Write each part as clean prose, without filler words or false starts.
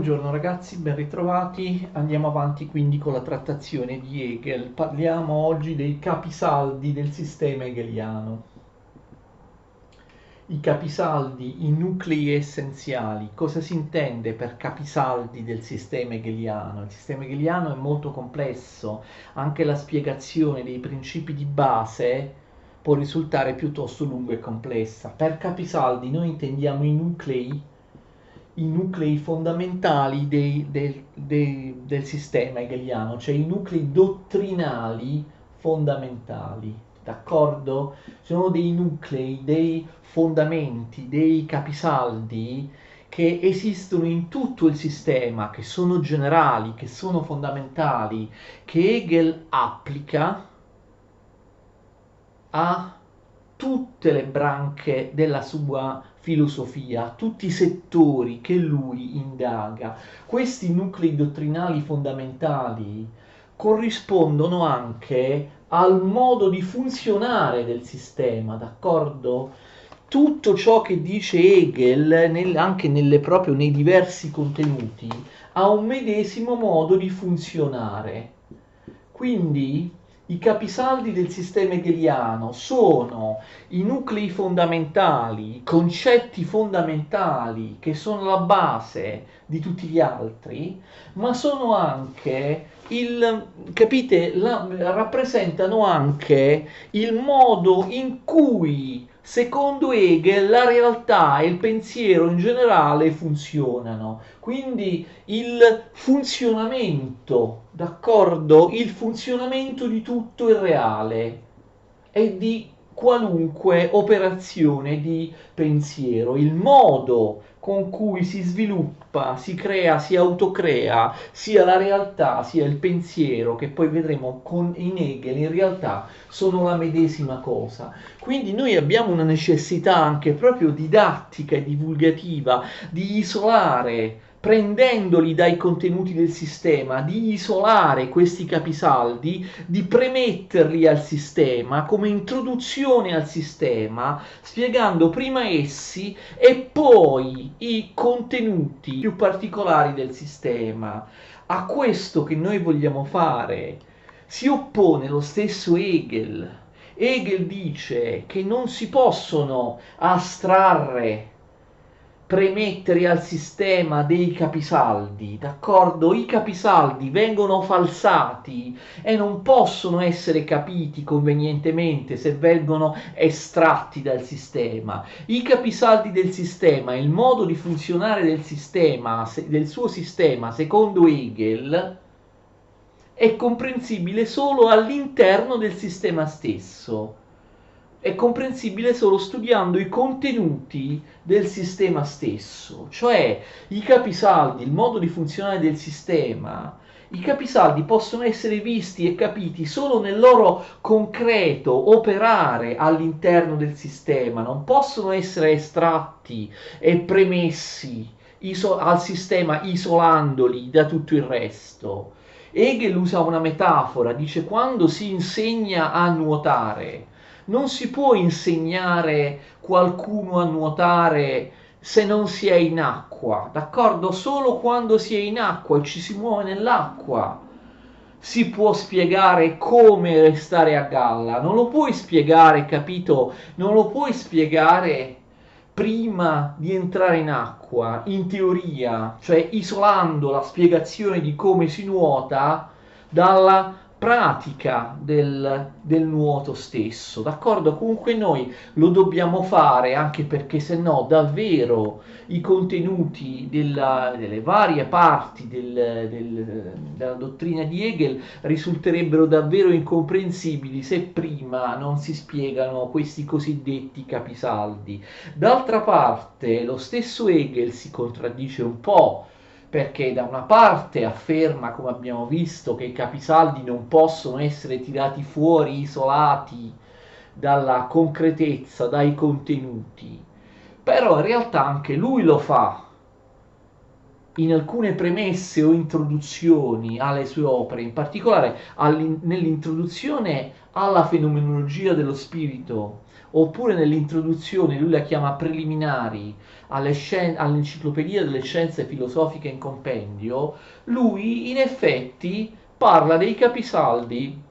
Buongiorno ragazzi, ben ritrovati. Andiamo avanti quindi con la trattazione di Hegel. Parliamo oggi dei capisaldi del sistema hegeliano. I capisaldi, i nuclei essenziali. Cosa si intende per capisaldi del sistema hegeliano? Il sistema hegeliano è molto complesso, anche la spiegazione dei principi di base può risultare piuttosto lunga e complessa. Per capisaldi noi intendiamo i nuclei fondamentali del sistema hegeliano, cioè i nuclei dottrinali fondamentali, d'accordo? Sono dei nuclei, dei fondamenti, dei capisaldi che esistono in tutto il sistema, che sono generali, che sono fondamentali, che Hegel applica a tutte le branche della sua filosofia, a tutti i settori che lui indaga. Questi nuclei dottrinali fondamentali corrispondono anche al modo di funzionare del sistema, d'accordo? Tutto ciò che dice Hegel, anche proprio nei diversi contenuti, ha un medesimo modo di funzionare. Quindi i capisaldi del sistema hegeliano sono i nuclei fondamentali, i concetti fondamentali che sono la base di tutti gli altri, ma sono anche capite, rappresentano anche il modo in cui, secondo Hegel, la realtà e il pensiero in generale funzionano. Quindi il funzionamento, d'accordo? Il funzionamento di tutto il reale e di qualunque operazione di pensiero, il modo con cui si sviluppa, si crea, si autocrea sia la realtà sia il pensiero, che poi vedremo in Hegel, in realtà sono la medesima cosa. Quindi noi abbiamo una necessità anche proprio didattica e divulgativa di isolare, prendendoli dai contenuti del sistema, di isolare questi capisaldi, di premetterli al sistema come introduzione al sistema, spiegando prima essi e poi i contenuti più particolari del sistema. A questo che noi vogliamo fare si oppone lo stesso Hegel. Hegel dice che non si possono astrarre, premettere al sistema dei capisaldi, d'accordo? I capisaldi vengono falsati e non possono essere capiti convenientemente se vengono estratti dal sistema. I capisaldi del sistema, il modo di funzionare del sistema, del suo sistema, secondo Hegel, è comprensibile solo all'interno del sistema stesso. È comprensibile solo studiando i contenuti del sistema stesso, cioè i capisaldi, il modo di funzionare del sistema. I capisaldi possono essere visti e capiti solo nel loro concreto operare all'interno del sistema, non possono essere estratti e premessi al sistema isolandoli da tutto il resto. Hegel usa una metafora, dice quando si insegna a nuotare, non si può insegnare qualcuno a nuotare se non si è in acqua, d'accordo? Solo quando si è in acqua e ci si muove nell'acqua si può spiegare come restare a galla. Non lo puoi spiegare, capito? Non lo puoi spiegare prima di entrare in acqua, in teoria, cioè isolando la spiegazione di come si nuota dalla pratica del nuoto stesso, d'accordo? Comunque noi lo dobbiamo fare anche perché se no davvero i contenuti delle varie parti della dottrina di Hegel risulterebbero davvero incomprensibili se prima non si spiegano questi cosiddetti capisaldi. D'altra parte, lo stesso Hegel si contraddice un po', perché da una parte afferma, come abbiamo visto, che i capisaldi non possono essere tirati fuori, isolati dalla concretezza, dai contenuti, però in realtà anche lui lo fa in alcune premesse o introduzioni alle sue opere, in particolare nell'introduzione alla fenomenologia dello spirito, oppure nell'introduzione, lui la chiama preliminari, all'enciclopedia delle scienze filosofiche in compendio, lui in effetti parla dei capisaldi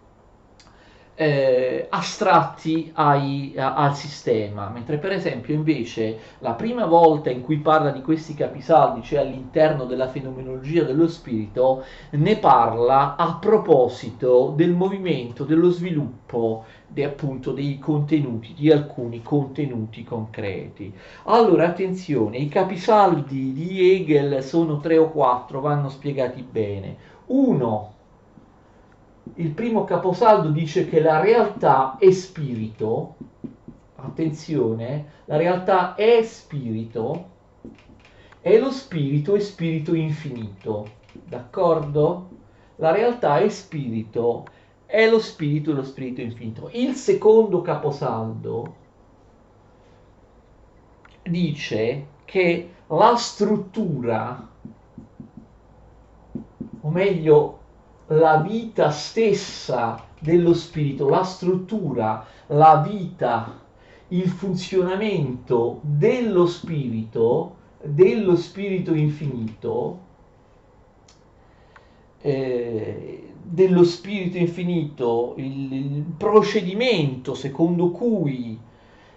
astratti al sistema, mentre per esempio invece la prima volta in cui parla di questi capisaldi, cioè all'interno della fenomenologia dello spirito, ne parla a proposito del movimento, dello sviluppo appunto dei contenuti, di alcuni contenuti concreti. Allora attenzione, i capisaldi di Hegel sono 3 o 4, vanno spiegati bene. Uno, il primo caposaldo dice che la realtà è spirito, attenzione, la realtà è spirito e lo spirito è spirito infinito, d'accordo? La realtà è spirito e lo spirito è lo spirito infinito. Il secondo caposaldo dice che la struttura, o meglio la vita stessa dello spirito, la struttura, la vita, il funzionamento dello spirito infinito, il procedimento secondo cui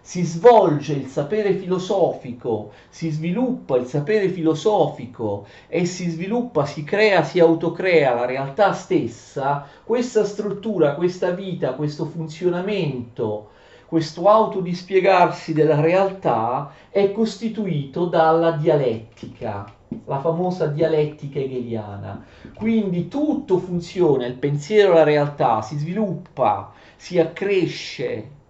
si svolge il sapere filosofico, si sviluppa il sapere filosofico e si sviluppa, si crea, si autocrea la realtà stessa, questa struttura, questa vita, questo funzionamento, questo autodispiegarsi della realtà è costituito dalla dialettica, la famosa dialettica hegeliana. Quindi tutto funziona, il pensiero, la realtà si sviluppa, si accresce,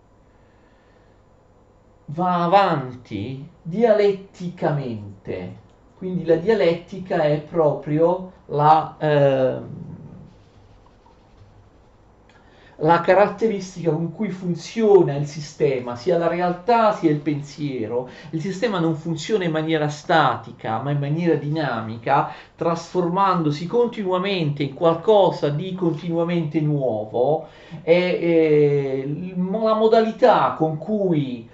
va avanti dialetticamente. Quindi la dialettica è proprio la caratteristica con cui funziona il sistema, sia la realtà sia il pensiero. Il sistema non funziona in maniera statica, ma in maniera dinamica, trasformandosi continuamente in qualcosa di continuamente nuovo. La modalità con cui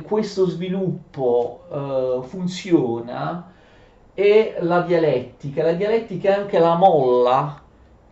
questo sviluppo funziona è la dialettica. La dialettica è anche la molla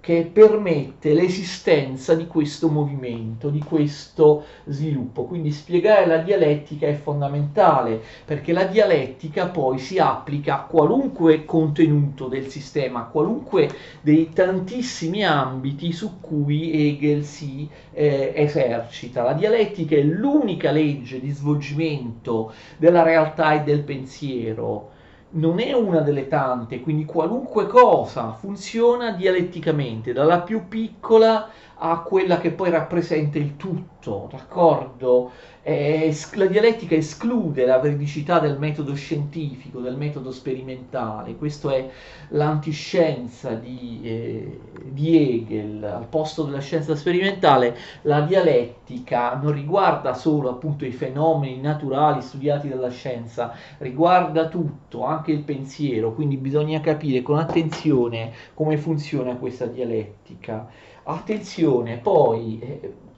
che permette l'esistenza di questo movimento, di questo sviluppo. Quindi spiegare la dialettica è fondamentale, perché la dialettica poi si applica a qualunque contenuto del sistema, a qualunque dei tantissimi ambiti su cui Hegel si esercita. La dialettica è l'unica legge di svolgimento della realtà e del pensiero, non è una delle tante, quindi qualunque cosa funziona dialetticamente, dalla più piccola a quella che poi rappresenta il tutto, d'accordo? La dialettica esclude la veridicità del metodo scientifico, del metodo sperimentale, questo è l'antiscienza di Hegel. Al posto della scienza sperimentale, la dialettica non riguarda solo appunto i fenomeni naturali studiati dalla scienza, riguarda tutto, anche il pensiero, quindi bisogna capire con attenzione come funziona questa dialettica. Attenzione, poi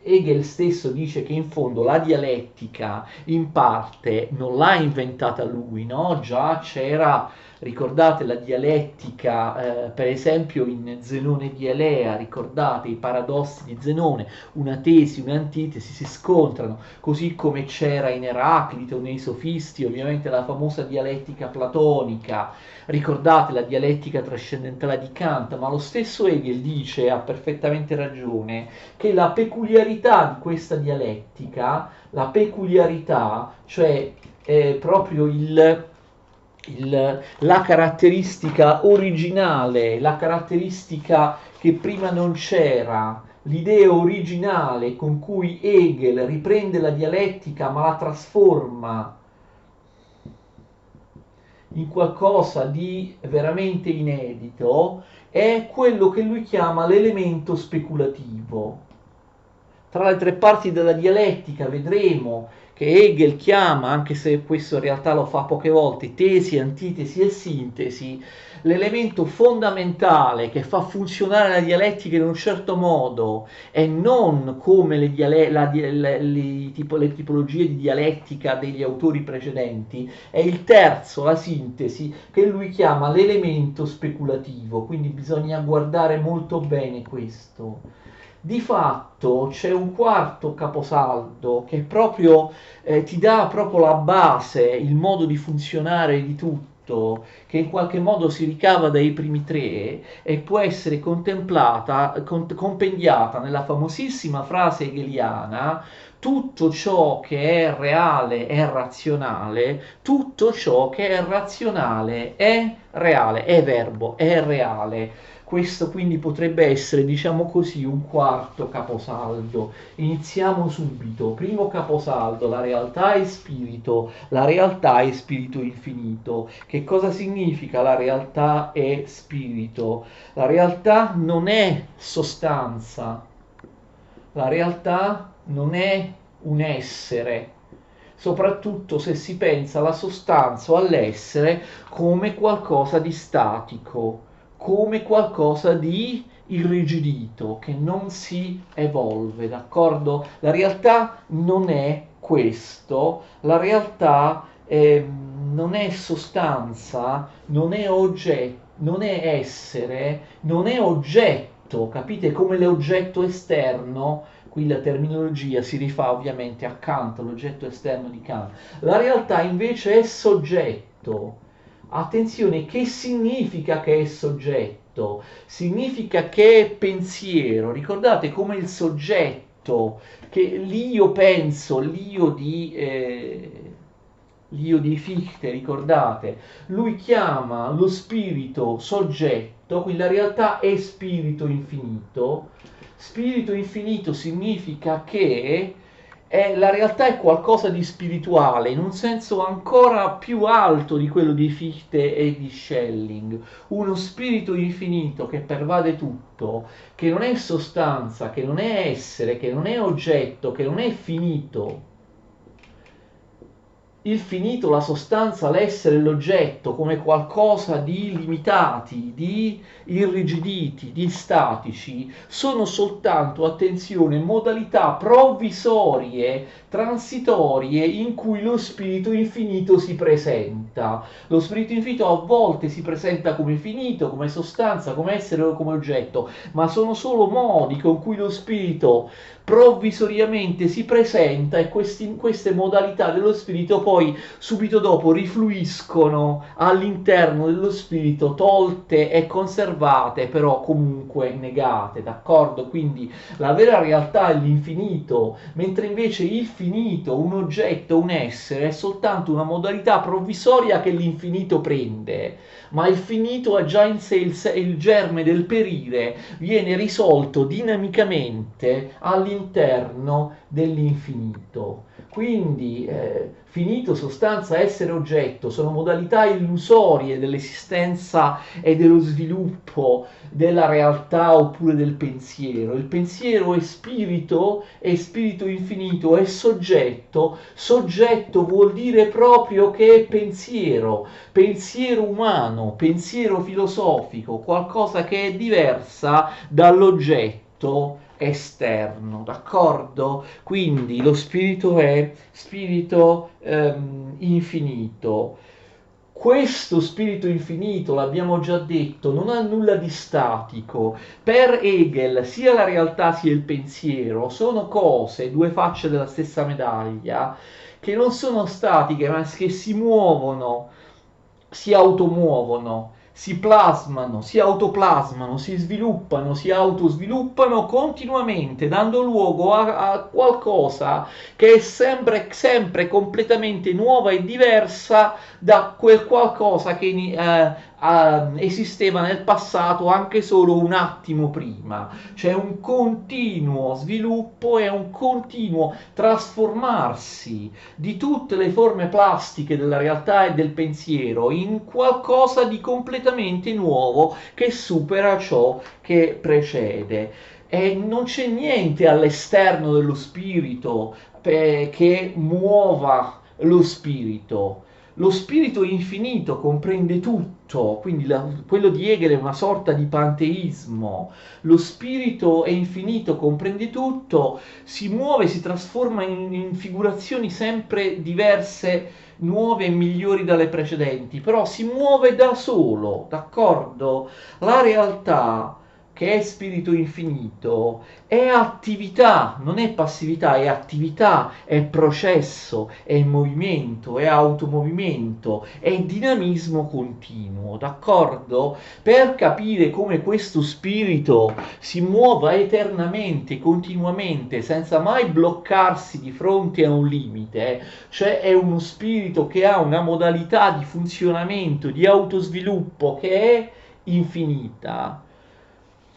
Hegel stesso dice che in fondo la dialettica in parte non l'ha inventata lui, no? Già c'era, ricordate la dialettica, per esempio in Zenone di Elea, ricordate i paradossi di Zenone, una tesi, un'antitesi si scontrano, così come c'era in Eraclito, nei sofisti, ovviamente la famosa dialettica platonica, ricordate la dialettica trascendentale di Kant, ma lo stesso Hegel dice, ha perfettamente ragione, che la peculiarità di questa dialettica, la peculiarità, cioè proprio la caratteristica originale, la caratteristica che prima non c'era, l'idea originale con cui Hegel riprende la dialettica ma la trasforma in qualcosa di veramente inedito, è quello che lui chiama l'elemento speculativo. Tra le tre parti della dialettica vedremo che Hegel chiama, anche se questo in realtà lo fa poche volte, tesi, antitesi e sintesi, l'elemento fondamentale che fa funzionare la dialettica in un certo modo e non come le tipologie di dialettica degli autori precedenti, è il terzo, la sintesi, che lui chiama l'elemento speculativo, quindi bisogna guardare molto bene questo. Di fatto c'è un quarto caposaldo che proprio ti dà proprio la base, il modo di funzionare di tutto, che in qualche modo si ricava dai primi tre e può essere compendiata nella famosissima frase hegeliana: tutto ciò che è reale è razionale, tutto ciò che è razionale è reale, è verbo, è reale. Questo quindi potrebbe essere, diciamo così, un quarto caposaldo. Iniziamo subito. Primo caposaldo, la realtà è spirito, la realtà è spirito infinito. Che cosa significa la realtà è spirito? La realtà non è sostanza, la realtà non è un essere, soprattutto se si pensa alla sostanza o all'essere come qualcosa di statico, come qualcosa di irrigidito, che non si evolve, d'accordo? La realtà non è questo, la realtà non è sostanza, non è oggetto, non è essere, non è oggetto, capite? Come l'oggetto esterno, qui la terminologia si rifà ovviamente a Kant, l'oggetto esterno di Kant. La realtà invece è soggetto. Attenzione, che significa che è soggetto? Significa che è pensiero. Ricordate come il soggetto, che l'io penso, l'io di Fichte, ricordate? Lui chiama lo spirito soggetto, quindi la realtà è spirito infinito. Spirito infinito significa che la realtà è qualcosa di spirituale, in un senso ancora più alto di quello di Fichte e di Schelling. Uno spirito infinito che pervade tutto, che non è sostanza, che non è essere, che non è oggetto, che non è finito. Il finito, la sostanza, l'essere, l'oggetto come qualcosa di limitati, di irrigiditi, di statici, sono soltanto, attenzione, modalità provvisorie, transitorie in cui lo spirito infinito si presenta. Lo spirito infinito a volte si presenta come finito, come sostanza, come essere o come oggetto, ma sono solo modi con cui lo spirito provvisoriamente si presenta e queste modalità dello spirito poi subito dopo rifluiscono all'interno dello spirito, tolte e conservate, però comunque negate, d'accordo? Quindi la vera realtà è l'infinito, mentre invece il finito, un oggetto, un essere, è soltanto una modalità provvisoria che l'infinito prende, ma il finito ha già in sé il germe del perire, viene risolto dinamicamente all'interno dell'infinito. Quindi finito, sostanza, essere, oggetto sono modalità illusorie dell'esistenza e dello sviluppo della realtà oppure del pensiero. Il pensiero è spirito infinito, è soggetto. Soggetto vuol dire proprio che è pensiero, pensiero umano, pensiero filosofico, qualcosa che è diversa dall'oggetto esterno, d'accordo? Quindi lo spirito è spirito infinito. Questo spirito infinito, l'abbiamo già detto, non ha nulla di statico. Per Hegel, sia la realtà sia il pensiero sono cose, due facce della stessa medaglia, che non sono statiche, ma che si muovono, si automuovono, si plasmano, si autoplasmano, si sviluppano, si autosviluppano continuamente, dando luogo a qualcosa che è sempre completamente nuova e diversa da quel qualcosa che esisteva nel passato anche solo un attimo prima. C'è un continuo sviluppo e un continuo trasformarsi di tutte le forme plastiche della realtà e del pensiero in qualcosa di completamente nuovo che supera ciò che precede. e non c'è niente all'esterno dello spirito che muova lo spirito. Lo spirito infinito comprende tutto, quindi quello di Hegel è una sorta di panteismo. Lo spirito è infinito, comprende tutto, si muove, si trasforma in figurazioni sempre diverse, nuove e migliori dalle precedenti, però si muove da solo, d'accordo? La realtà, che è spirito infinito, è attività, non è passività, è attività, è processo, è movimento, è automovimento, è dinamismo continuo, d'accordo? Per capire come questo spirito si muova eternamente, continuamente, senza mai bloccarsi di fronte a un limite, cioè è uno spirito che ha una modalità di funzionamento, di autosviluppo che è infinita.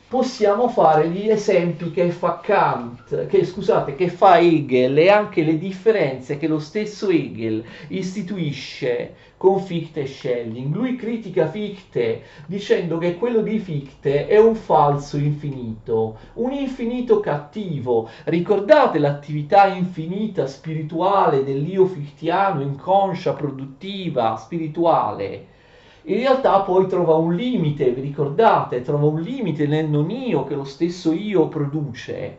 Possiamo fare gli esempi che fa Kant, che scusate, che fa Hegel e anche le differenze che lo stesso Hegel istituisce con Fichte e Schelling. Lui critica Fichte dicendo che quello di Fichte è un falso infinito, un infinito cattivo. Ricordate l'attività infinita spirituale dell'io fichtiano, inconscia, produttiva, spirituale? In realtà poi trova un limite, vi ricordate? Trova un limite nel non io che lo stesso io produce.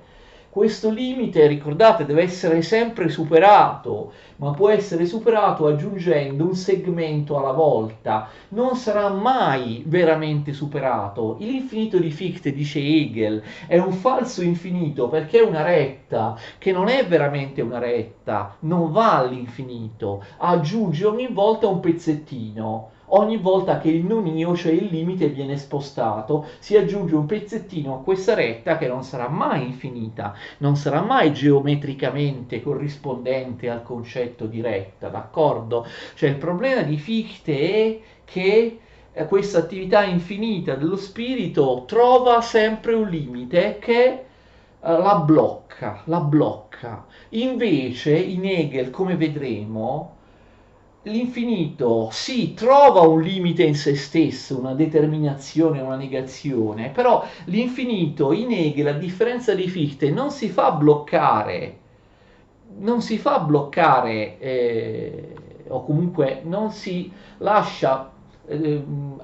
Questo limite, ricordate, deve essere sempre superato, ma può essere superato aggiungendo un segmento alla volta. Non sarà mai veramente superato. L'infinito di Fichte, dice Hegel, è un falso infinito perché è una retta, che non è veramente una retta, non va all'infinito, aggiunge ogni volta un pezzettino. Ogni volta che il non io, cioè il limite, viene spostato, si aggiunge un pezzettino a questa retta che non sarà mai infinita, non sarà mai geometricamente corrispondente al concetto di retta, d'accordo? Cioè il problema di Fichte è che questa attività infinita dello spirito trova sempre un limite che la blocca, la blocca. Invece in Hegel, come vedremo, l'infinito sì, trova un limite in se stesso, una determinazione, una negazione, però l'infinito in Hegel, a differenza di Fichte, non si fa bloccare, non si fa bloccare o comunque non si lascia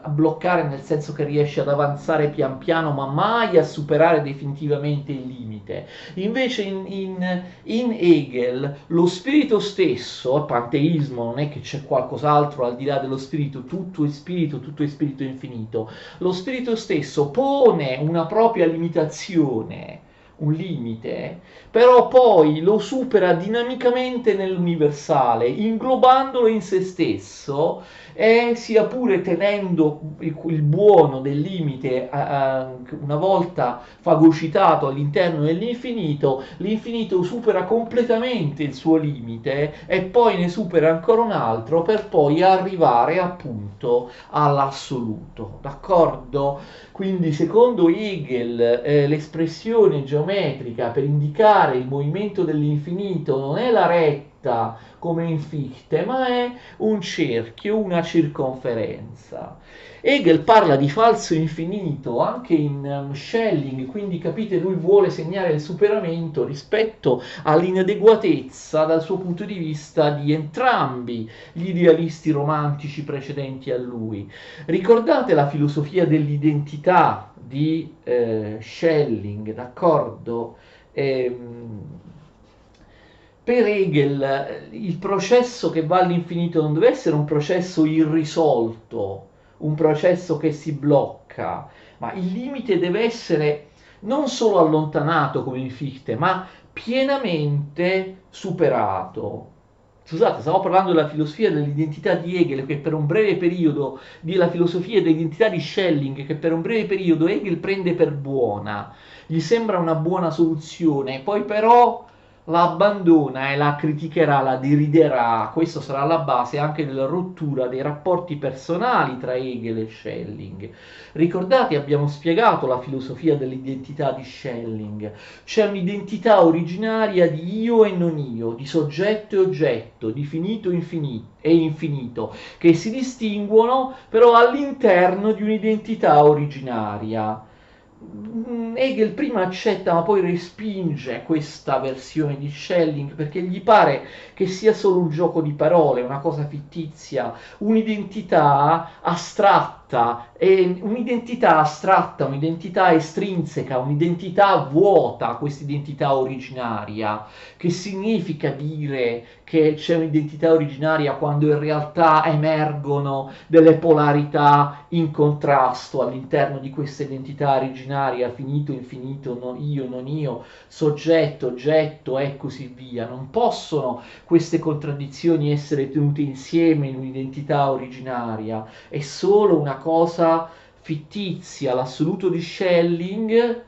bloccare nel senso che riesce ad avanzare pian piano ma mai a superare definitivamente il limite. Invece in Hegel lo spirito stesso, il panteismo, non è che c'è qualcos'altro al di là dello spirito, tutto è spirito infinito, lo spirito stesso pone una propria limitazione, un limite, però poi lo supera dinamicamente nell'universale, inglobandolo in se stesso e sia pure tenendo il buono del limite una volta fagocitato all'interno dell'infinito, l'infinito supera completamente il suo limite e poi ne supera ancora un altro per poi arrivare appunto all'assoluto, d'accordo? Quindi secondo Hegel l'espressione geometrica per indicare il movimento dell'infinito non è la retta come in Fichte, ma è un cerchio, una circonferenza. Hegel parla di falso infinito anche in Schelling, quindi capite lui vuole segnare il superamento rispetto all'inadeguatezza dal suo punto di vista di entrambi gli idealisti romantici precedenti a lui. Ricordate la filosofia dell'identità di Schelling, d'accordo? Per Hegel il processo che va all'infinito non deve essere un processo irrisolto, un processo che si blocca, ma il limite deve essere non solo allontanato come in Fichte, ma pienamente superato. Scusate, stavo parlando della filosofia dell'identità di Hegel, che per un breve periodo, della filosofia dell'identità di Schelling, che per un breve periodo Hegel prende per buona, gli sembra una buona soluzione, poi però la abbandona e la criticherà, la deriderà. Questo sarà la base anche della rottura dei rapporti personali tra Hegel e Schelling. Ricordate, abbiamo spiegato la filosofia dell'identità di Schelling. C'è un'identità originaria di io e non io, di soggetto e oggetto, di finito e infinito, che si distinguono però all'interno di un'identità originaria. Hegel prima accetta ma poi respinge questa versione di Schelling perché gli pare che sia solo un gioco di parole, una cosa fittizia, un'identità astratta, e un'identità astratta, un'identità estrinseca, un'identità vuota, questa identità originaria, che significa dire che c'è un'identità originaria quando in realtà emergono delle polarità in contrasto all'interno di questa identità originaria, finito, infinito, io, non io, soggetto, oggetto e così via. Non possono queste contraddizioni essere tenute insieme in un'identità originaria, è solo una cosa fittizia. L'assoluto di Schelling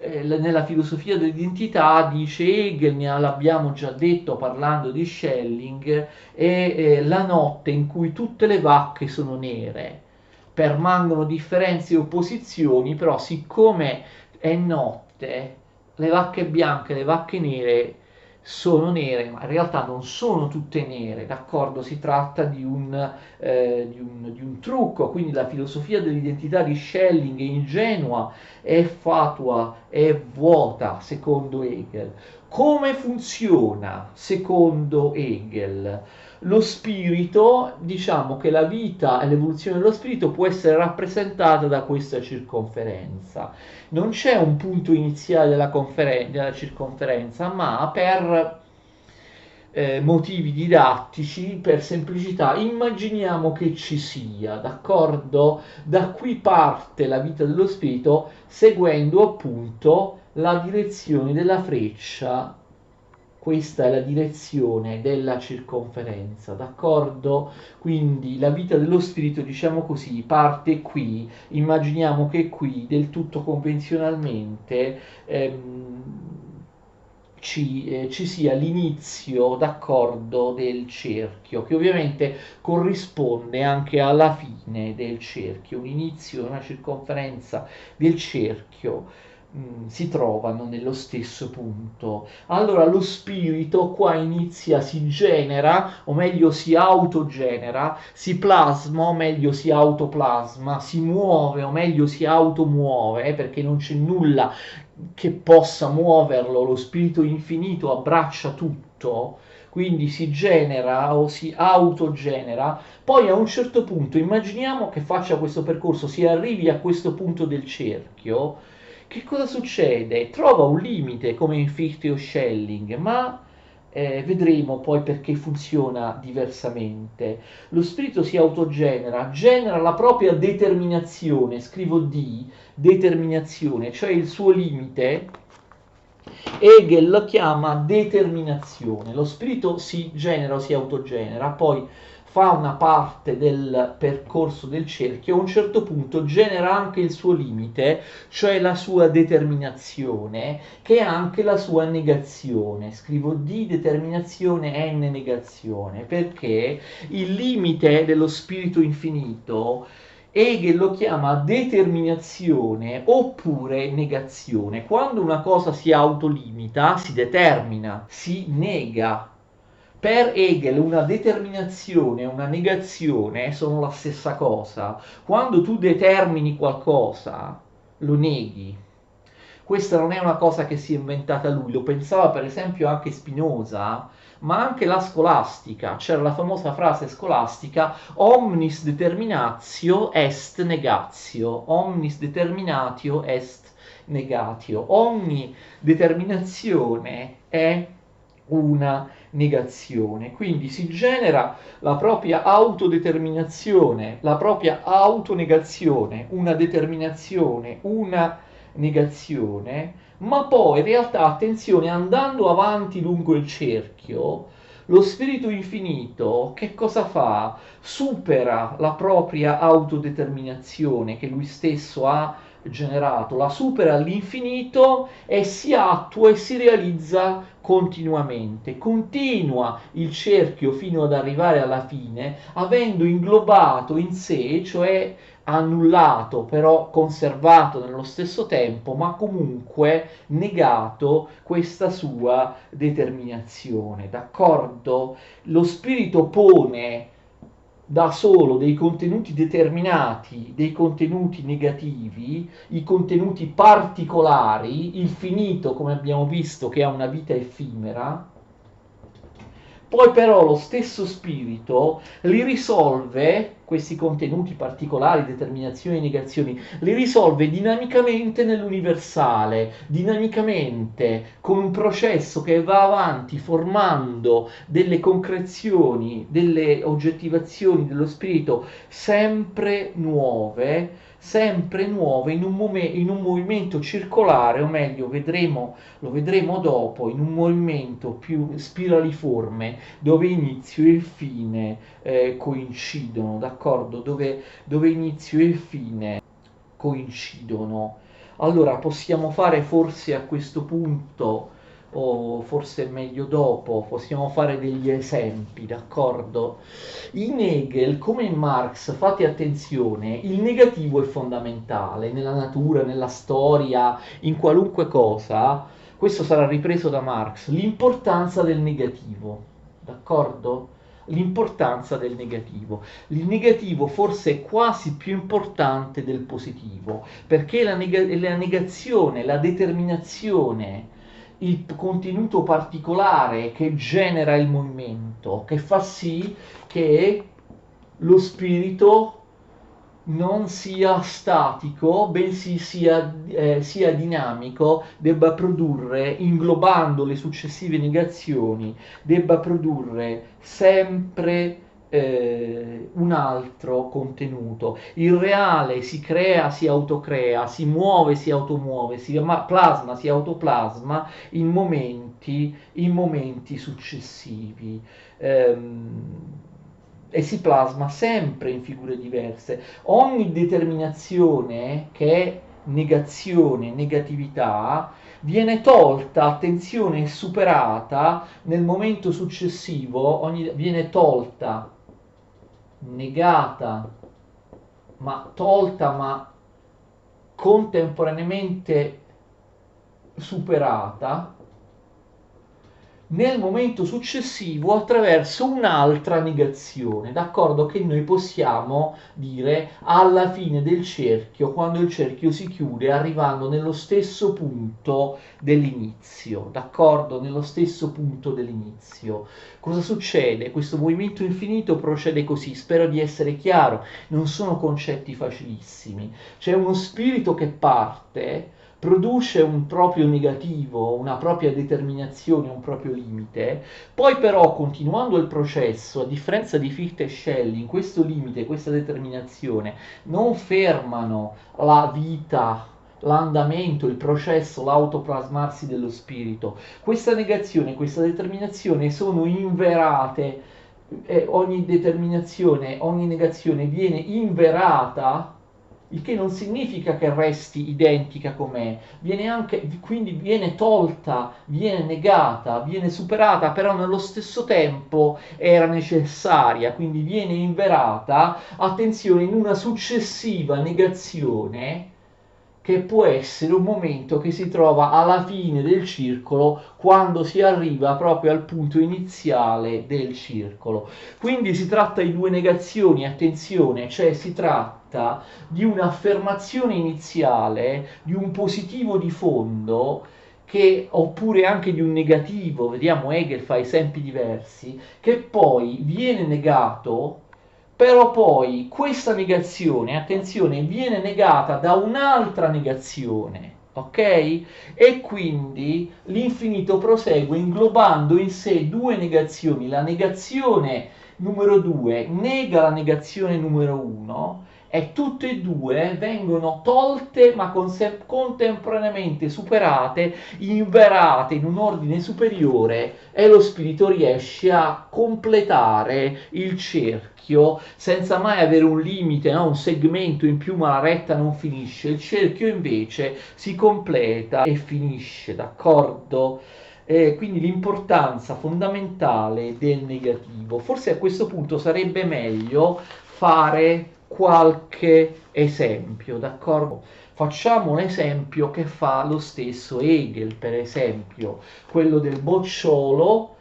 nella filosofia dell'identità, dice Hegel, l'abbiamo già detto parlando di Schelling, è la notte in cui tutte le vacche sono nere. Permangono differenze e opposizioni, però siccome è notte, le vacche bianche e le vacche nere sono nere, ma in realtà non sono tutte nere, d'accordo? Si tratta di un trucco, quindi la filosofia dell'identità di Schelling è ingenua, è fatua, è vuota, secondo Hegel. Come funziona, secondo Hegel? Lo spirito, diciamo che la vita e l'evoluzione dello spirito può essere rappresentata da questa circonferenza. Non c'è un punto iniziale della circonferenza, ma per motivi didattici, per semplicità, immaginiamo che ci sia, d'accordo? Da qui parte la vita dello spirito seguendo appunto la direzione della freccia. Questa è la direzione della circonferenza, d'accordo? Quindi la vita dello spirito, diciamo così, parte qui. Immaginiamo che qui, del tutto convenzionalmente, ci sia l'inizio, d'accordo, del cerchio, che ovviamente corrisponde anche alla fine del cerchio. Un inizio e una circonferenza del cerchio si trovano nello stesso punto. Allora lo spirito qua inizia, si genera, o meglio si autogenera, si plasma, o meglio si autoplasma, si muove, o meglio si automuove, perché non c'è nulla che possa muoverlo, lo spirito infinito abbraccia tutto, quindi si genera o si autogenera, poi a un certo punto immaginiamo che faccia questo percorso, si arrivi a questo punto del cerchio, che cosa succede? Trova un limite come in Fichte o Schelling, ma vedremo poi perché funziona diversamente. Lo spirito si autogenera, genera la propria determinazione, scrivo D, determinazione, cioè il suo limite. Hegel lo chiama determinazione. Lo spirito si genera o si autogenera, poi fa una parte del percorso del cerchio, a un certo punto genera anche il suo limite, cioè la sua determinazione, che è anche la sua negazione. Scrivo D determinazione N negazione, perché il limite dello spirito infinito Hegel lo chiama determinazione oppure negazione. Quando una cosa si autolimita, si determina, si nega. Per Hegel una determinazione e una negazione sono la stessa cosa. Quando tu determini qualcosa, lo neghi. Questa non è una cosa che si è inventata lui, lo pensava per esempio anche Spinoza, ma anche la scolastica. C'era la famosa frase scolastica omnis determinatio est negatio, omnis determinatio est negatio. Ogni determinazione è una negazione, quindi si genera la propria autodeterminazione, la propria autonegazione, una determinazione, una negazione, ma poi in realtà, attenzione, andando avanti lungo il cerchio, lo spirito infinito che cosa fa? Supera la propria autodeterminazione che lui stesso ha generato, la supera all'infinito e si attua e si realizza continuamente. Continua il cerchio fino ad arrivare alla fine, avendo inglobato in sé, cioè annullato, però conservato nello stesso tempo, ma comunque negato questa sua determinazione. D'accordo? Lo spirito pone da solo dei contenuti determinati, dei contenuti negativi, i contenuti particolari, il finito, come abbiamo visto, che ha una vita effimera, poi però lo stesso spirito li risolve, questi contenuti particolari, determinazioni e negazioni, li risolve dinamicamente nell'universale, dinamicamente, con un processo che va avanti formando delle concrezioni, delle oggettivazioni dello spirito sempre nuove in un movimento circolare, o meglio, lo vedremo dopo, in un movimento più spiraliforme, dove inizio e fine coincidono, d'accordo? Dove inizio e fine coincidono. Allora, possiamo fare forse a questo punto, o forse meglio dopo, possiamo fare degli esempi, d'accordo? In Hegel, come in Marx, fate attenzione, il negativo è fondamentale nella natura, nella storia, in qualunque cosa. Questo sarà ripreso da Marx, l'importanza del negativo, d'accordo? L'importanza del negativo. Il negativo forse è quasi più importante del positivo, perché la negazione, la determinazione, il contenuto particolare che genera il movimento, che fa sì che lo spirito non sia statico, bensì sia dinamico, debba produrre, inglobando le successive negazioni, debba produrre sempre un altro contenuto. Il reale si crea, si autocrea, si muove, si automuove, si plasma, si autoplasma in momenti successivi. E si plasma sempre in figure diverse. Ogni determinazione che è negazione, negatività, viene tolta, attenzione, superata nel momento successivo, viene tolta, negata, ma contemporaneamente superata nel momento successivo attraverso un'altra negazione, d'accordo? Che noi possiamo dire alla fine del cerchio, quando il cerchio si chiude, arrivando nello stesso punto dell'inizio, d'accordo? Nello stesso punto dell'inizio. Cosa succede? Questo movimento infinito procede così, spero di essere chiaro, non sono concetti facilissimi. C'è uno spirito che parte, produce un proprio negativo, una propria determinazione, un proprio limite, poi però continuando il processo, a differenza di Fichte e Schelling, questo limite, questa determinazione non fermano la vita, l'andamento, il processo, l'autoplasmarsi dello spirito. Questa negazione, questa determinazione sono inverate, ogni determinazione, ogni negazione viene inverata, il che non significa che resti identica com'è, viene anche, quindi viene tolta, viene negata, viene superata, però nello stesso tempo era necessaria, quindi viene inverata, attenzione, in una successiva negazione che può essere un momento che si trova alla fine del circolo, quando si arriva proprio al punto iniziale del circolo. Quindi si tratta di due negazioni, attenzione, cioè si tratta di un'affermazione iniziale, di un positivo di fondo, oppure anche di un negativo, vediamo Hegel fa esempi diversi, che poi viene negato, però poi questa negazione, attenzione, viene negata da un'altra negazione, ok? E quindi l'infinito prosegue inglobando in sé due negazioni. La negazione numero 2 nega la negazione numero 1 e tutte e due vengono tolte ma contemporaneamente superate, inverate in un ordine superiore, e lo spirito riesce a completare il cerchio senza mai avere un limite, no? Un segmento in più, ma la retta non finisce. Il cerchio invece si completa e finisce, d'accordo? Quindi l'importanza fondamentale del negativo. Forse a questo punto sarebbe meglio fare qualche esempio, d'accordo? Facciamo un esempio che fa lo stesso Hegel, per esempio, quello del bocciolo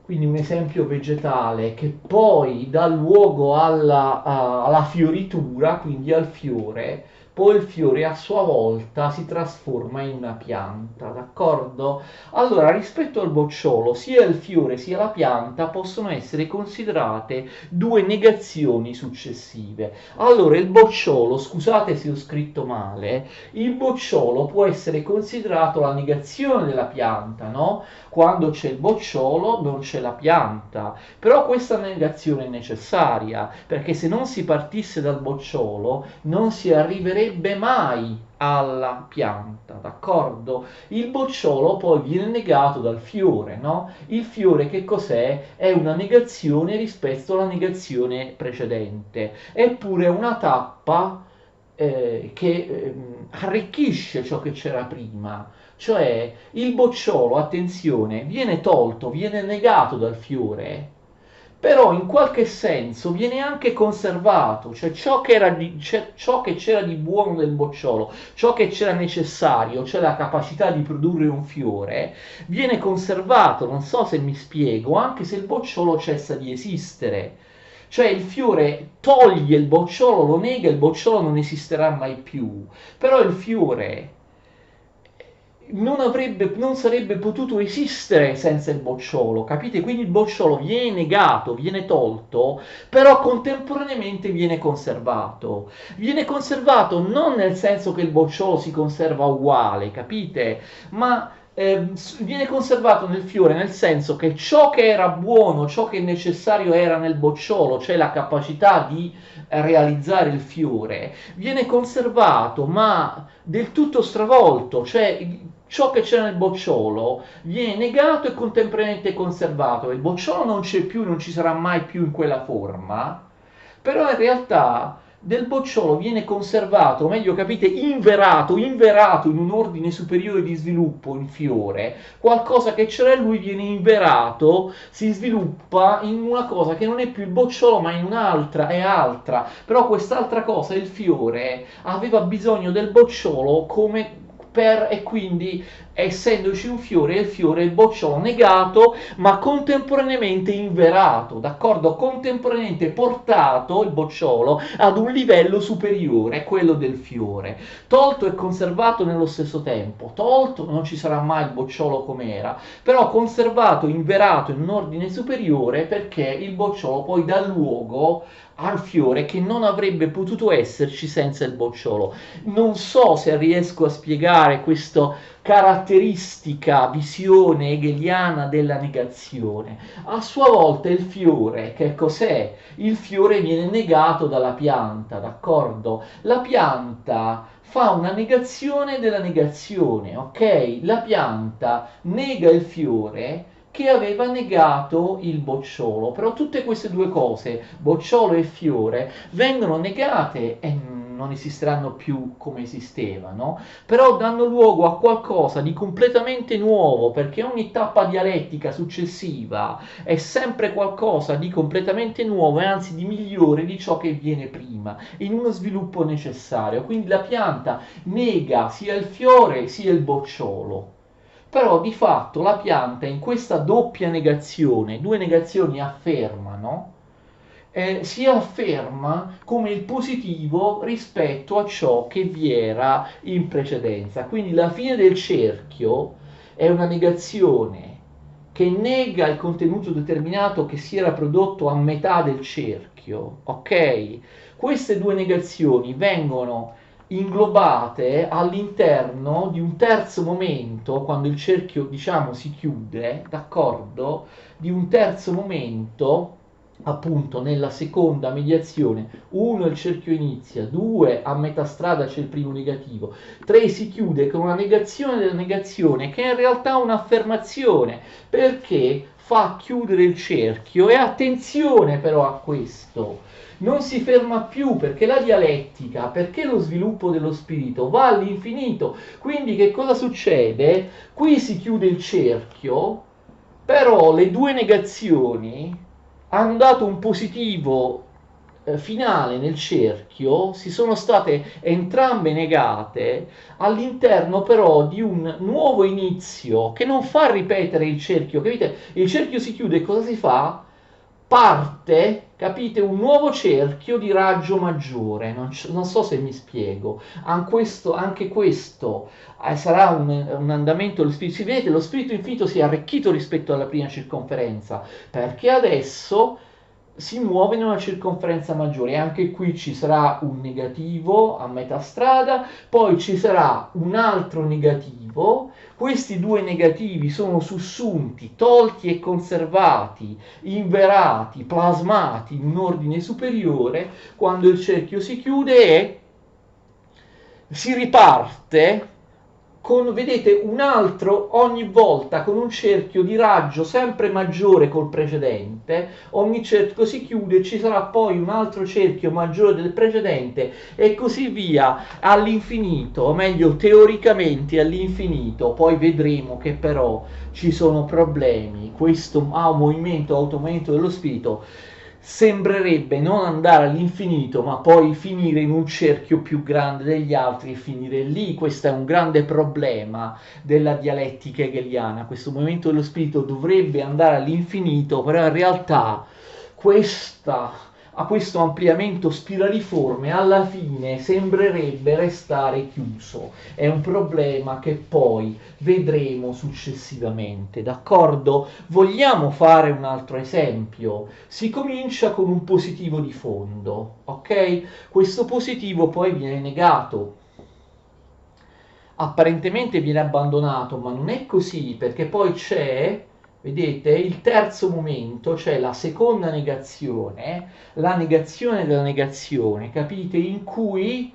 quindi un esempio vegetale che poi dà luogo alla fioritura, quindi al fiore, poi il fiore a sua volta si trasforma in una pianta, d'accordo? Allora, rispetto al bocciolo, sia il fiore sia la pianta possono essere considerate due negazioni successive. Allora, il bocciolo, scusate se ho scritto male, il bocciolo può essere considerato la negazione della pianta, no? Quando c'è il bocciolo non c'è la pianta, però questa negazione è necessaria, perché se non si partisse dal bocciolo non si arriverebbe mai alla pianta, d'accordo? Il bocciolo poi viene negato dal fiore, no? Il fiore che cos'è? È una negazione rispetto alla negazione precedente, eppure è una tappa che arricchisce ciò che c'era prima. Cioè il bocciolo, attenzione, viene tolto, viene negato dal fiore, però in qualche senso viene anche conservato, cioè ciò che c'era di buono nel bocciolo, ciò che c'era necessario, cioè la capacità di produrre un fiore, viene conservato, non so se mi spiego, anche se il bocciolo cessa di esistere. Cioè il fiore toglie il bocciolo, lo nega, il bocciolo non esisterà mai più, però il fiore non sarebbe potuto esistere senza il bocciolo, capite? Quindi il bocciolo viene negato, viene tolto, però contemporaneamente viene conservato. Viene conservato non nel senso che il bocciolo si conserva uguale, capite? Ma viene conservato nel fiore nel senso che ciò che era buono, ciò che necessario era nel bocciolo, cioè la capacità di realizzare il fiore, viene conservato ma del tutto stravolto, cioè ciò che c'è nel bocciolo viene negato e contemporaneamente conservato. Il bocciolo non c'è più, non ci sarà mai più in quella forma, però in realtà del bocciolo viene conservato, o meglio capite, inverato in un ordine superiore di sviluppo, in fiore, qualcosa che c'era in lui viene inverato, si sviluppa in una cosa che non è più il bocciolo ma in un'altra, è altra, però quest'altra cosa, il fiore, aveva bisogno del bocciolo come e quindi essendoci un fiore, il fiore è il bocciolo negato ma contemporaneamente inverato, d'accordo? Contemporaneamente portato il bocciolo ad un livello superiore, quello del fiore, tolto e conservato nello stesso tempo. Tolto non ci sarà mai il bocciolo come era, però conservato, inverato in un ordine superiore, perché il bocciolo poi dà luogo al fiore che non avrebbe potuto esserci senza il bocciolo. Non so se riesco a spiegare questa caratteristica visione hegeliana della negazione. A sua volta il fiore, che cos'è? Il fiore viene negato dalla pianta, d'accordo? La pianta fa una negazione della negazione, ok? La pianta nega il fiore che aveva negato il bocciolo, però tutte queste due cose, bocciolo e fiore, vengono negate e non esisteranno più come esistevano, però danno luogo a qualcosa di completamente nuovo, perché ogni tappa dialettica successiva è sempre qualcosa di completamente nuovo e anzi di migliore di ciò che viene prima, in uno sviluppo necessario. Quindi la pianta nega sia il fiore sia il bocciolo. Però di fatto la pianta in questa doppia negazione, due negazioni affermano, si afferma come il positivo rispetto a ciò che vi era in precedenza. Quindi la fine del cerchio è una negazione che nega il contenuto determinato che si era prodotto a metà del cerchio, ok? Queste due negazioni vengono inglobate all'interno di un terzo momento, quando il cerchio, diciamo, si chiude, d'accordo? Di un terzo momento, appunto nella seconda mediazione. 1 il cerchio inizia, 2 a metà strada c'è il primo negativo, 3 si chiude con una negazione della negazione che è in realtà un'affermazione, perché fa chiudere il cerchio. E attenzione però a questo, non si ferma più, perché la dialettica, perché lo sviluppo dello spirito va all'infinito. Quindi che cosa succede? Qui si chiude il cerchio, però le due negazioni hanno dato un positivo finale nel cerchio si sono state entrambe negate all'interno però di un nuovo inizio che non fa ripetere il cerchio. Capite? Il cerchio si chiude e cosa si fa? Parte, capite, un nuovo cerchio di raggio maggiore. Non so se mi spiego. Anche questo sarà un andamento dello spirito. Si vede, lo spirito infinito si è arricchito rispetto alla prima circonferenza, perché adesso si muove in una circonferenza maggiore. E anche qui ci sarà un negativo a metà strada, poi ci sarà un altro negativo. Questi due negativi sono sussunti, tolti e conservati, inverati, plasmati in un ordine superiore quando il cerchio si chiude e si riparte con, vedete, un altro ogni volta con un cerchio di raggio sempre maggiore col precedente. Ogni cerchio si chiude, ci sarà poi un altro cerchio maggiore del precedente e così via all'infinito, o meglio teoricamente all'infinito. Poi vedremo che però ci sono problemi. Questo movimento, automento dello spirito sembrerebbe non andare all'infinito, ma poi finire in un cerchio più grande degli altri e finire lì. Questo è un grande problema della dialettica hegeliana. Questo movimento dello spirito dovrebbe andare all'infinito, però in realtà a questo ampliamento spiraliforme alla fine sembrerebbe restare chiuso. È un problema che poi vedremo successivamente, d'accordo? Vogliamo fare un altro esempio? Si comincia con un positivo di fondo, ok? Questo positivo poi viene negato. Apparentemente viene abbandonato, ma non è così, perché poi c'è, vedete, il terzo momento, cioè la seconda negazione, la negazione della negazione, capite? In cui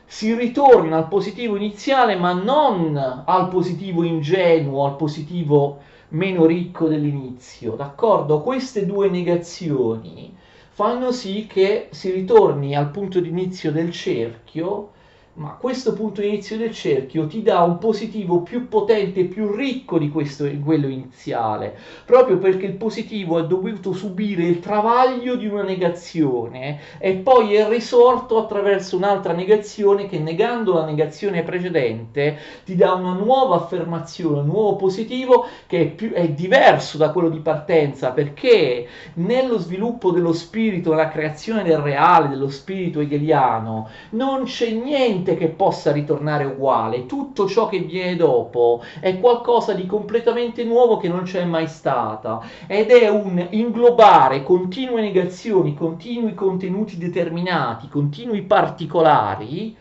si ritorna al positivo iniziale, ma non al positivo ingenuo, al positivo meno ricco dell'inizio, d'accordo? Queste due negazioni fanno sì che si ritorni al punto di inizio del cerchio, ma questo punto di inizio del cerchio ti dà un positivo più potente, più ricco di quello iniziale, proprio perché il positivo ha dovuto subire il travaglio di una negazione e poi è risorto attraverso un'altra negazione che, negando la negazione precedente, ti dà una nuova affermazione, un nuovo positivo che è diverso da quello di partenza, perché nello sviluppo dello spirito, nella creazione del reale, dello spirito hegeliano, non c'è niente che possa ritornare uguale. Tutto ciò che viene dopo è qualcosa di completamente nuovo che non c'è mai stata, ed è un inglobare continue negazioni, continui contenuti determinati, continui particolari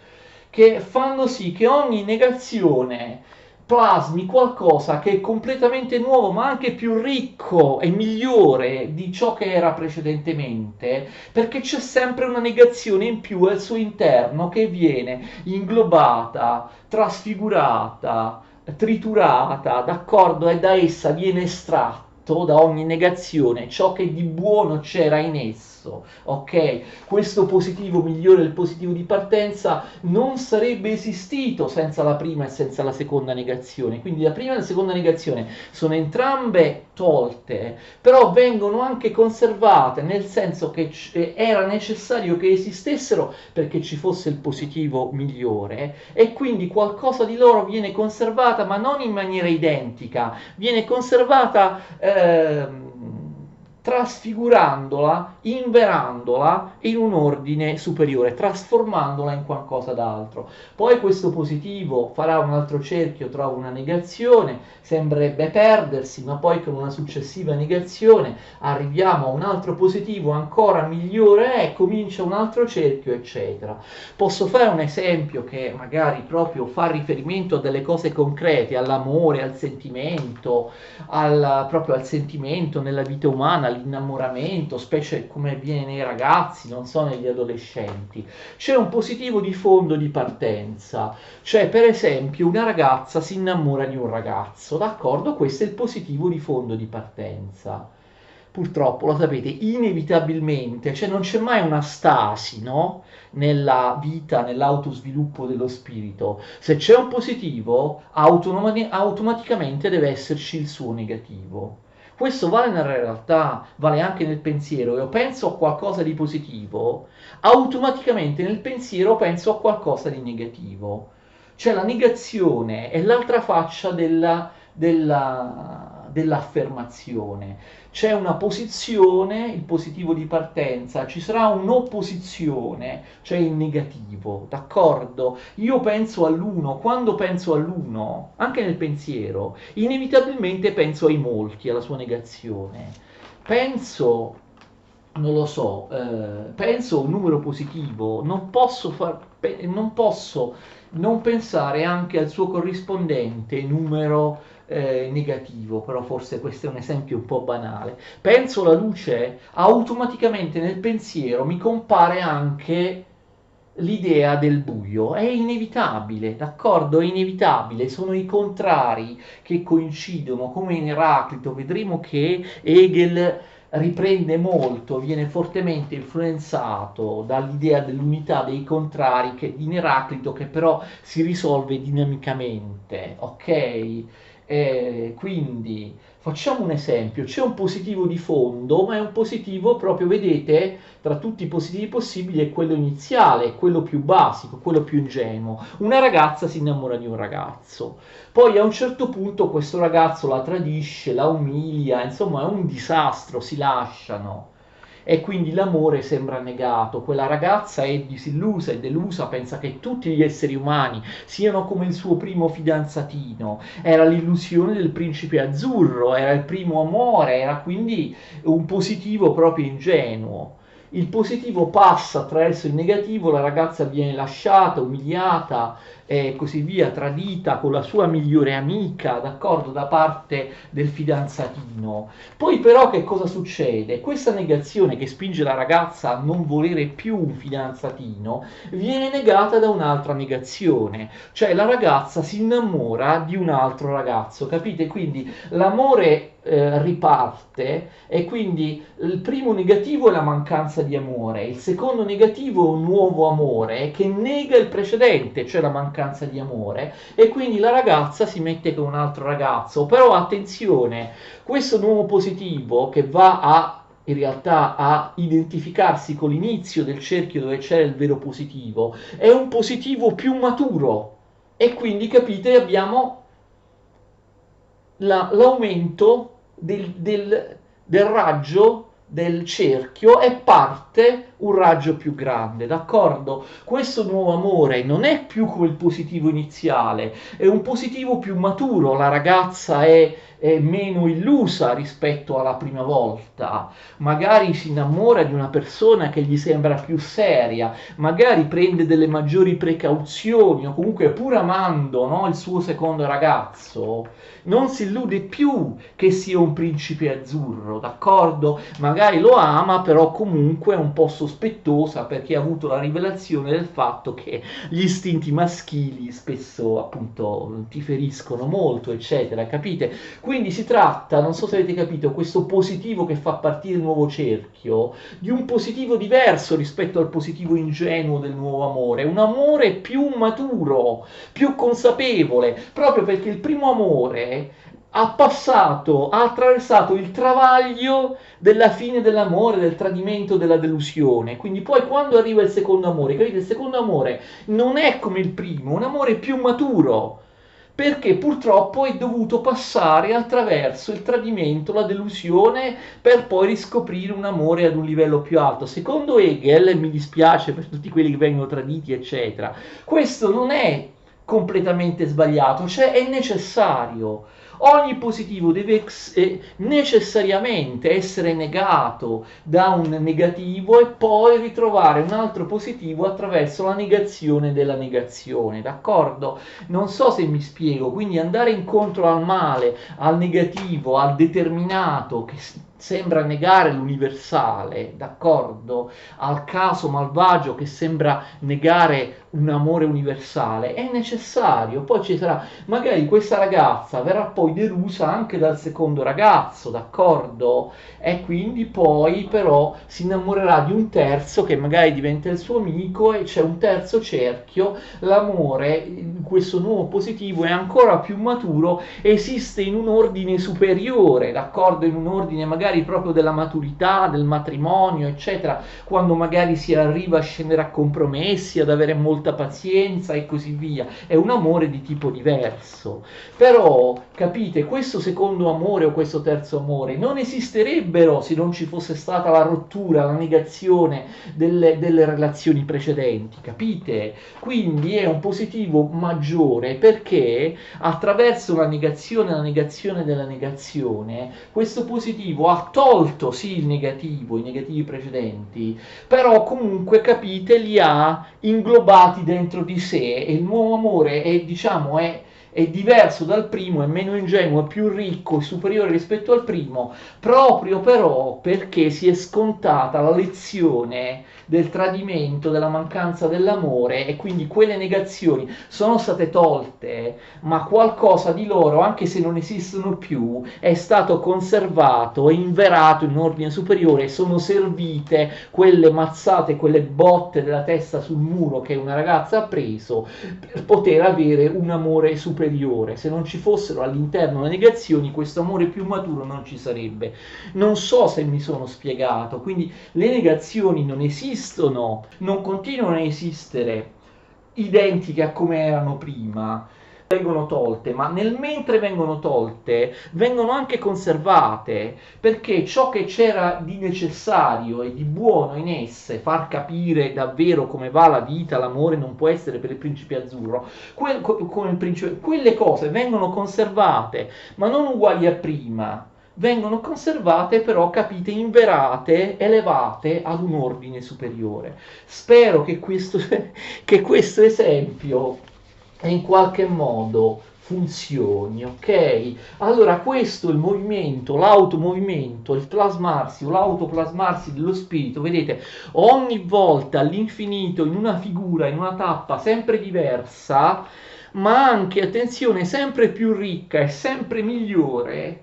che fanno sì che ogni negazione plasmi qualcosa che è completamente nuovo, ma anche più ricco e migliore di ciò che era precedentemente, perché c'è sempre una negazione in più al suo interno che viene inglobata, trasfigurata, triturata, d'accordo? E da essa viene estratto da ogni negazione ciò che di buono c'era in esso, ok? Questo positivo migliore del positivo di partenza non sarebbe esistito senza la prima e senza la seconda negazione. Quindi la prima e la seconda negazione sono entrambe tolte, però vengono anche conservate, nel senso che era necessario che esistessero perché ci fosse il positivo migliore, e quindi qualcosa di loro viene conservata, ma non in maniera identica, viene conservata trasfigurandola, inverandola in un ordine superiore, trasformandola in qualcosa d'altro. Poi questo positivo farà un altro cerchio, trova una negazione, sembrerebbe perdersi, ma poi con una successiva negazione arriviamo a un altro positivo ancora migliore e comincia un altro cerchio, eccetera. Posso fare un esempio che magari proprio fa riferimento a delle cose concrete, all'amore, al sentimento, proprio al sentimento nella vita umana, all'innamoramento, specie come avviene nei ragazzi, non so, negli adolescenti. C'è un positivo di fondo di partenza, cioè per esempio una ragazza si innamora di un ragazzo, d'accordo? Questo è il positivo di fondo di partenza. Purtroppo, lo sapete, inevitabilmente, cioè non c'è mai una stasi, no? Nella vita, nell'autosviluppo dello spirito. Se c'è un positivo, automaticamente deve esserci il suo negativo. Questo vale nella realtà, vale anche nel pensiero. Io penso a qualcosa di positivo, automaticamente nel pensiero penso a qualcosa di negativo. Cioè la negazione è l'altra faccia dell'affermazione. C'è una posizione, il positivo di partenza, ci sarà un'opposizione, cioè il negativo, d'accordo? Io penso all'uno, quando penso all'uno, anche nel pensiero, inevitabilmente penso ai molti, alla sua negazione. Penso, non lo so, penso a un numero positivo, non posso non pensare anche al suo corrispondente numero negativo, però forse questo è un esempio un po' banale. Penso alla luce, automaticamente nel pensiero mi compare anche l'idea del buio. È inevitabile, d'accordo? È inevitabile, sono i contrari che coincidono, come in Eraclito. Vedremo che Hegel riprende molto, viene fortemente influenzato dall'idea dell'unità dei contrari che, in Eraclito, che però si risolve dinamicamente, ok? Quindi facciamo un esempio, c'è un positivo di fondo, ma è un positivo proprio, vedete, tra tutti i positivi possibili è quello iniziale, quello più basico, quello più ingenuo. Una ragazza si innamora di un ragazzo, poi a un certo punto questo ragazzo la tradisce, la umilia, insomma è un disastro, si lasciano e quindi l'amore sembra negato. Quella ragazza è disillusa e delusa, pensa che tutti gli esseri umani siano come il suo primo fidanzatino. Era l'illusione del principe azzurro, era il primo amore, era quindi un positivo proprio ingenuo. Il positivo passa attraverso il negativo, la ragazza viene lasciata, umiliata e così via, tradita con la sua migliore amica, d'accordo, da parte del fidanzatino. Poi però che cosa succede? Questa negazione che spinge la ragazza a non volere più un fidanzatino viene negata da un'altra negazione, cioè la ragazza si innamora di un altro ragazzo, capite? Quindi l'amore riparte e quindi il primo negativo è la mancanza di amore, il secondo negativo è un nuovo amore che nega il precedente, cioè la mancanza di amore, e quindi la ragazza si mette con un altro ragazzo. Però attenzione, questo nuovo positivo che va a in realtà a identificarsi con l'inizio del cerchio dove c'è il vero positivo, è un positivo più maturo e quindi capite abbiamo l'aumento del raggio del cerchio e parte un raggio più grande, d'accordo? Questo nuovo amore non è più come il positivo iniziale, è un positivo più maturo, la ragazza è meno illusa rispetto alla prima volta, magari si innamora di una persona che gli sembra più seria, magari prende delle maggiori precauzioni o comunque pur amando, no, il suo secondo ragazzo, non si illude più che sia un principe azzurro, d'accordo? Magari lo ama, però comunque è un po' sospettosa perché ha avuto la rivelazione del fatto che gli istinti maschili spesso appunto ti feriscono molto, eccetera, capite? Quindi si tratta, non so se avete capito, questo positivo che fa partire il nuovo cerchio, di un positivo diverso rispetto al positivo ingenuo del nuovo amore, un amore più maturo, più consapevole, proprio perché il primo amore ha attraversato il travaglio della fine dell'amore, del tradimento, della delusione. Quindi poi quando arriva il secondo amore, capite, il secondo amore non è come il primo, un amore più maturo, perché purtroppo è dovuto passare attraverso il tradimento, la delusione, per poi riscoprire un amore ad un livello più alto. Secondo Hegel, e mi dispiace per tutti quelli che vengono traditi, eccetera, questo non è completamente sbagliato, cioè è necessario. Ogni positivo deve necessariamente essere negato da un negativo e poi ritrovare un altro positivo attraverso la negazione della negazione, d'accordo? Non so se mi spiego, quindi andare incontro al male, al negativo, al determinato che sembra negare l'universale, d'accordo? Al caso malvagio che sembra negare un amore universale, è necessario. Poi ci sarà, magari questa ragazza verrà poi delusa anche dal secondo ragazzo, d'accordo? E quindi poi però si innamorerà di un terzo che magari diventa il suo amico e c'è un terzo cerchio. L'amore, questo nuovo positivo, è ancora più maturo, esiste in un ordine superiore, d'accordo? In un ordine magari proprio della maturità, del matrimonio, eccetera, quando magari si arriva a scendere a compromessi, ad avere molta pazienza e così via. È un amore di tipo diverso. Però, capite, questo secondo amore o questo terzo amore non esisterebbero se non ci fosse stata la rottura, la negazione delle relazioni precedenti, capite? Quindi è un positivo maggiore perché attraverso la negazione della negazione, questo positivo ha tolto sì il negativo, i negativi precedenti, però comunque capite li ha inglobati dentro di sé e il nuovo amore è, diciamo, è diverso dal primo, è meno ingenuo, è più ricco, è superiore rispetto al primo, proprio però perché si è scontata la lezione del tradimento, della mancanza dell'amore e quindi quelle negazioni sono state tolte, ma qualcosa di loro, anche se non esistono più, è stato conservato e inverato in ordine superiore e sono servite quelle mazzate, quelle botte della testa sul muro che una ragazza ha preso per poter avere un amore superiore. Se non ci fossero all'interno le negazioni, questo amore più maturo non ci sarebbe. Non so se mi sono spiegato, quindi le negazioni non esistono, non continuano a esistere identiche a come erano prima, vengono tolte, ma nel mentre vengono tolte vengono anche conservate, perché ciò che c'era di necessario e di buono in esse, far capire davvero come va la vita, l'amore non può essere per il principe azzurro, quelle cose vengono conservate, ma non uguali a prima, vengono conservate però, capite, inverate, elevate ad un ordine superiore. Spero che questo esempio in qualche modo funzioni, ok? Allora questo è il movimento, l'automovimento, il plasmarsi o l'autoplasmarsi dello spirito, vedete, ogni volta all'infinito in una figura, in una tappa sempre diversa, ma anche, attenzione, sempre più ricca e sempre migliore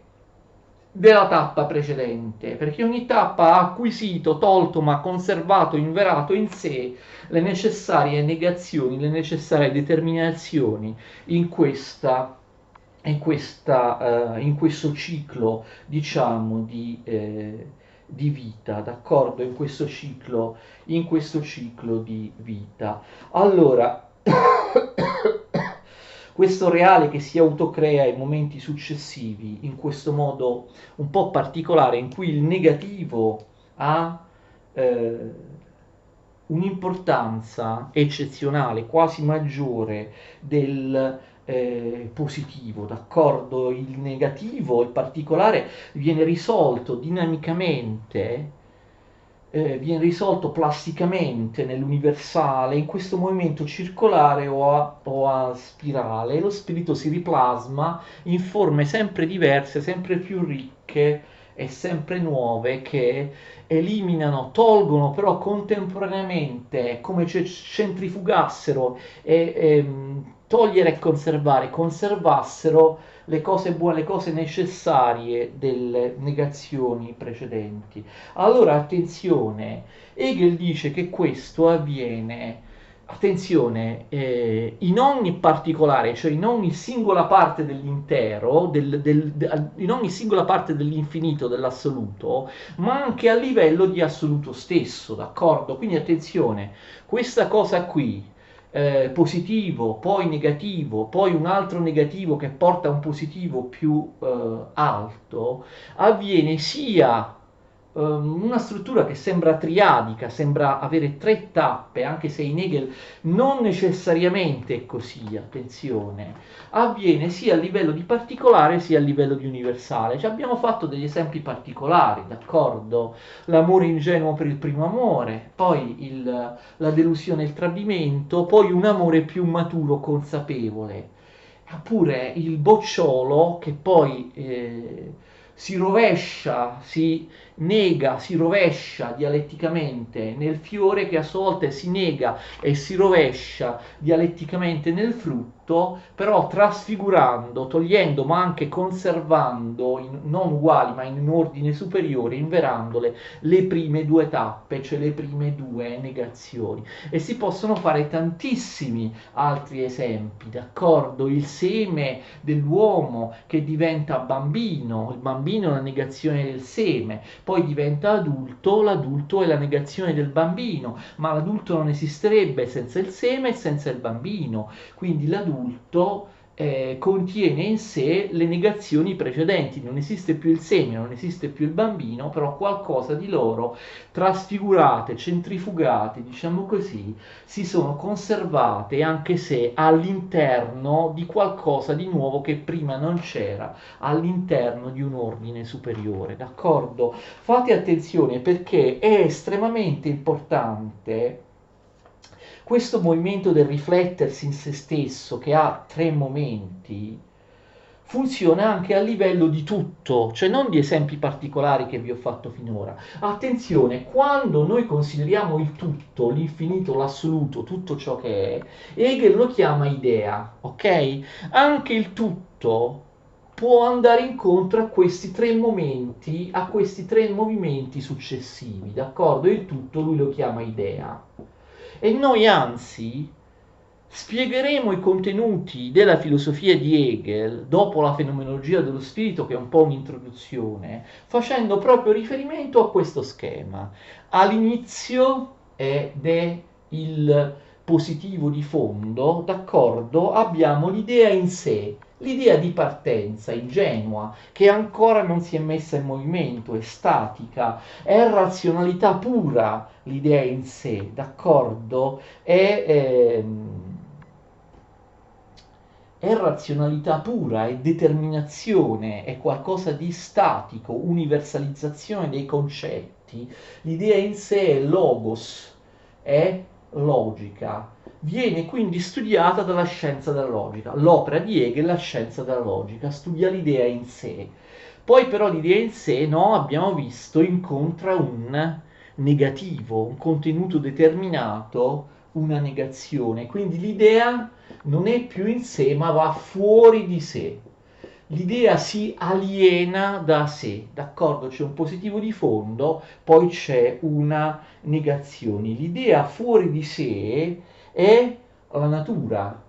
della tappa precedente, perché ogni tappa ha acquisito, tolto ma conservato, inverato in sé le necessarie negazioni, le necessarie determinazioni in in questo ciclo, diciamo, di vita, d'accordo? In questo ciclo di vita. Allora, questo reale che si autocrea in momenti successivi, in questo modo un po' particolare, in cui il negativo ha eh, un'importanza eccezionale, quasi maggiore del positivo, d'accordo? Il negativo, in particolare, viene risolto dinamicamente, viene risolto plasticamente nell'universale, in questo movimento circolare o a spirale, e lo spirito si riplasma in forme sempre diverse, sempre più ricche e sempre nuove che eliminano, tolgono però contemporaneamente, come se centrifugassero togliere e conservare, conservassero le cose buone, le cose necessarie delle negazioni precedenti. Allora, attenzione, Hegel dice che questo avviene, attenzione, in ogni particolare, cioè in ogni singola parte dell'intero, in ogni singola parte dell'infinito, dell'assoluto, ma anche a livello di assoluto stesso, d'accordo? Quindi attenzione, questa cosa qui, positivo, poi negativo, poi un altro negativo che porta a un positivo più alto, avviene sia una struttura che sembra triadica, sembra avere tre tappe, anche se in Hegel non necessariamente è così, attenzione, avviene sia a livello di particolare sia a livello di universale. Ci abbiamo fatto degli esempi particolari, d'accordo? L'amore ingenuo per il primo amore, poi la delusione e il tradimento, poi un amore più maturo, consapevole. Oppure il bocciolo che poi si rovescia, si nega, si rovescia dialetticamente nel fiore, che a sua volta si nega e si rovescia dialetticamente nel frutto, però trasfigurando, togliendo ma anche conservando, non uguali ma in un ordine superiore, inverandole le prime due tappe, cioè le prime due negazioni. E si possono fare tantissimi altri esempi, d'accordo? Il seme dell'uomo che diventa bambino, il bambino è la negazione del seme, poi diventa adulto, l'adulto è la negazione del bambino, ma l'adulto non esisterebbe senza il seme e senza il bambino, quindi l'adulto contiene in sé le negazioni precedenti, non esiste più il seme, non esiste più il bambino, però qualcosa di loro trasfigurate, centrifugate, diciamo così, si sono conservate anche se all'interno di qualcosa di nuovo che prima non c'era, all'interno di un ordine superiore, d'accordo? Fate attenzione perché è estremamente importante questo movimento del riflettersi in se stesso, che ha tre momenti, funziona anche a livello di tutto, cioè non di esempi particolari che vi ho fatto finora. Attenzione, quando noi consideriamo il tutto, l'infinito, l'assoluto, tutto ciò che è, Hegel lo chiama idea, ok? Anche il tutto può andare incontro a questi tre momenti, a questi tre movimenti successivi, d'accordo? Il tutto lui lo chiama idea. E noi anzi spiegheremo i contenuti della filosofia di Hegel dopo la fenomenologia dello spirito, che è un po' un'introduzione, facendo proprio riferimento a questo schema. All'inizio ed è il positivo di fondo, d'accordo? Abbiamo l'idea in sé, l'idea di partenza ingenua, che ancora non si è messa in movimento, è statica, è razionalità pura l'idea in sé, d'accordo? È razionalità pura, è determinazione, è qualcosa di statico, universalizzazione dei concetti. L'idea in sé è logos, è logica. Viene quindi studiata dalla scienza della logica. L'opera di Hegel è la scienza della logica, studia l'idea in sé. Poi però l'idea in sé, no, abbiamo visto, incontra un negativo, un contenuto determinato, una negazione. Quindi l'idea non è più in sé, ma va fuori di sé. L'idea si aliena da sé, d'accordo? C'è un positivo di fondo, poi c'è una negazione. L'idea fuori di sé è la natura,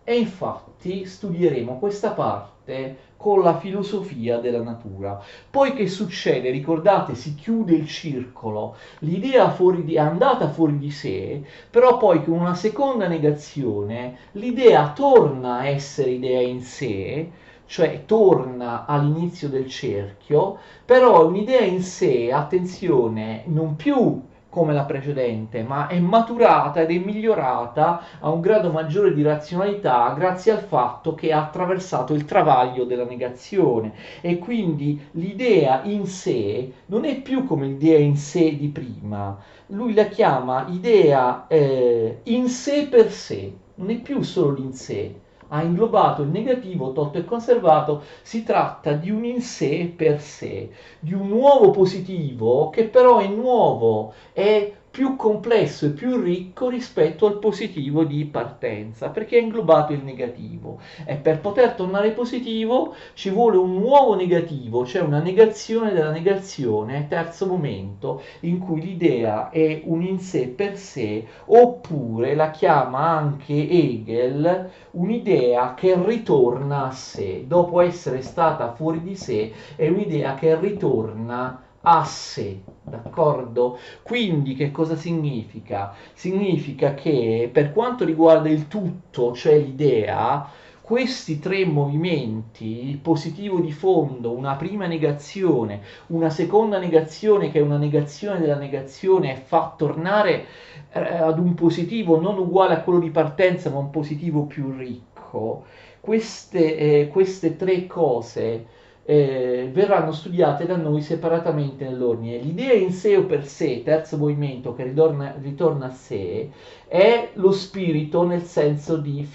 e infatti studieremo questa parte con la filosofia della natura. Poi che succede? Ricordate, si chiude il circolo, l'idea è andata fuori di sé, però poi con una seconda negazione l'idea torna a essere idea in sé, cioè torna all'inizio del cerchio, però è un'idea in sé, attenzione, non più come la precedente, ma è maturata ed è migliorata a un grado maggiore di razionalità grazie al fatto che ha attraversato il travaglio della negazione, e quindi l'idea in sé non è più come l'idea in sé di prima. Lui la chiama idea in sé per sé, non è più solo l'in sé, ha inglobato il negativo, tolto e conservato, si tratta di un in sé per sé, di un nuovo positivo che però è nuovo, è più complesso e più ricco rispetto al positivo di partenza, perché ha inglobato il negativo. E per poter tornare positivo ci vuole un nuovo negativo, cioè una negazione della negazione, terzo momento, in cui l'idea è un in sé per sé, oppure la chiama anche Hegel un'idea che ritorna a sé, dopo essere stata fuori di sé, è un'idea che ritorna a sé, d'accordo? Quindi che cosa significa? Significa che per quanto riguarda il tutto, cioè l'idea, questi tre movimenti, il positivo di fondo, una prima negazione, una seconda negazione che è una negazione della negazione e fa tornare ad un positivo non uguale a quello di partenza, ma un positivo più ricco, queste tre cose verranno studiate da noi separatamente nell'ordine. L'idea in sé o per sé, terzo movimento che ritorna a sé, è lo spirito nel senso di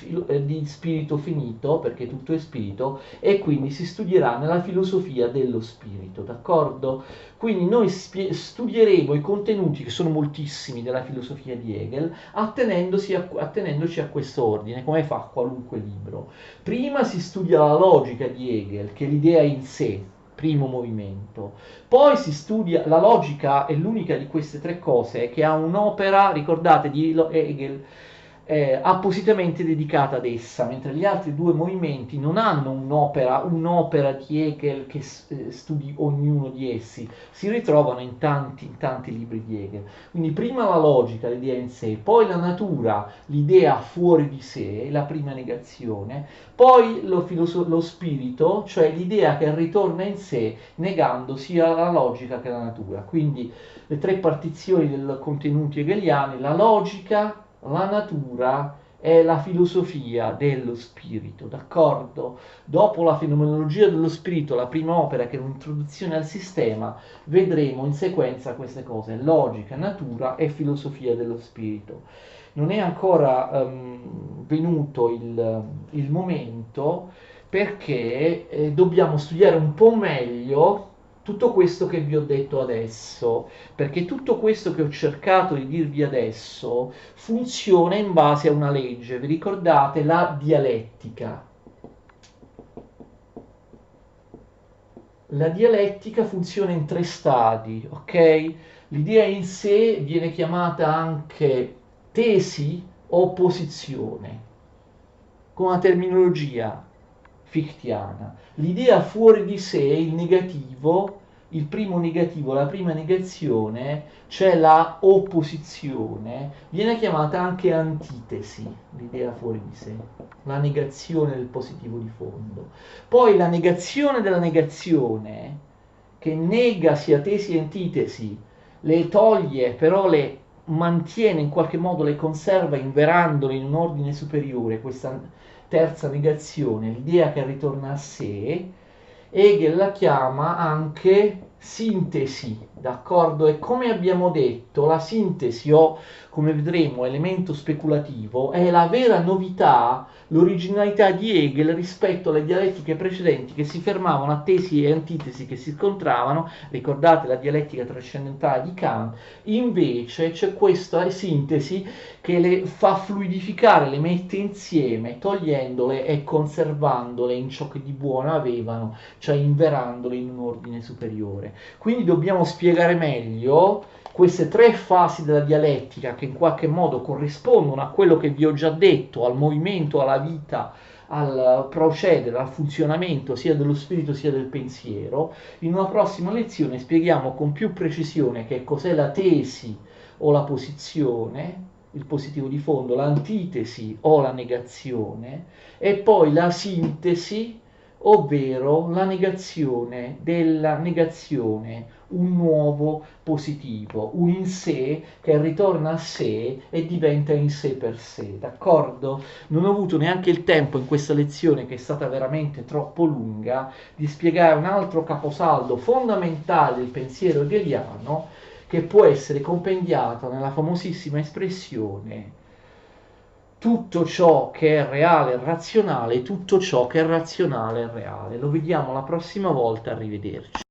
spirito finito, perché tutto è spirito, e quindi si studierà nella filosofia dello spirito, d'accordo? Quindi noi studieremo i contenuti, che sono moltissimi, della filosofia di Hegel, attenendoci a questo ordine, come fa qualunque libro. Prima si studia la logica di Hegel, che è l'idea in sé, primo movimento. Poi si studia la logica, è l'unica di queste tre cose che ha un'opera, ricordate, di Hegel, appositamente dedicata ad essa, mentre gli altri due movimenti non hanno un'opera di Hegel che studi ognuno di essi, si ritrovano in tanti libri di Hegel. Quindi prima la logica, l'idea in sé, poi la natura, l'idea fuori di sé, la prima negazione, poi lo spirito, cioè l'idea che ritorna in sé negando sia la logica che la natura. Quindi le tre partizioni dei contenuti hegeliani: la logica, la natura e la filosofia dello spirito, d'accordo? Dopo la fenomenologia dello spirito, la prima opera che è un'introduzione al sistema, vedremo in sequenza queste cose: logica, natura e filosofia dello spirito. Non è ancora venuto il momento, perché dobbiamo studiare un po' meglio tutto questo che vi ho detto adesso, perché tutto questo che ho cercato di dirvi adesso funziona in base a una legge. Vi ricordate la dialettica? La dialettica funziona in tre stadi, ok? L'idea in sé viene chiamata anche tesi o posizione, con una terminologia Fichtiana. L'idea fuori di sé, il negativo, il primo negativo, la prima negazione, cioè la opposizione, viene chiamata anche antitesi, l'idea fuori di sé, la negazione del positivo di fondo. Poi la negazione della negazione, che nega sia tesi e antitesi, le toglie, però le mantiene in qualche modo, le conserva inverandole in un ordine superiore, questa terza negazione, l'idea che ritorna a sé. Hegel la chiama anche sintesi, d'accordo? E come abbiamo detto, la sintesi, o come vedremo elemento speculativo, è la vera novità, l'originalità di Hegel rispetto alle dialettiche precedenti che si fermavano a tesi e antitesi che si scontravano. Ricordate la dialettica trascendentale di Kant? Invece c'è questa sintesi che le fa fluidificare, le mette insieme, togliendole e conservandole in ciò che di buono avevano, cioè inverandole in un ordine superiore. Quindi dobbiamo spiegare meglio queste tre fasi della dialettica, che in qualche modo corrispondono a quello che vi ho già detto, al movimento, alla vita, al procedere, al funzionamento sia dello spirito sia del pensiero. In una prossima lezione spieghiamo con più precisione che cos'è la tesi o la posizione, il positivo di fondo, l'antitesi o la negazione, e poi la sintesi, ovvero la negazione della negazione, un nuovo positivo, un in sé che ritorna a sé e diventa in sé per sé, d'accordo? Non ho avuto neanche il tempo in questa lezione, che è stata veramente troppo lunga, di spiegare un altro caposaldo fondamentale del pensiero hegeliano, che può essere compendiato nella famosissima espressione: tutto ciò che è reale è razionale, tutto ciò che è razionale è reale. Lo vediamo la prossima volta, arrivederci.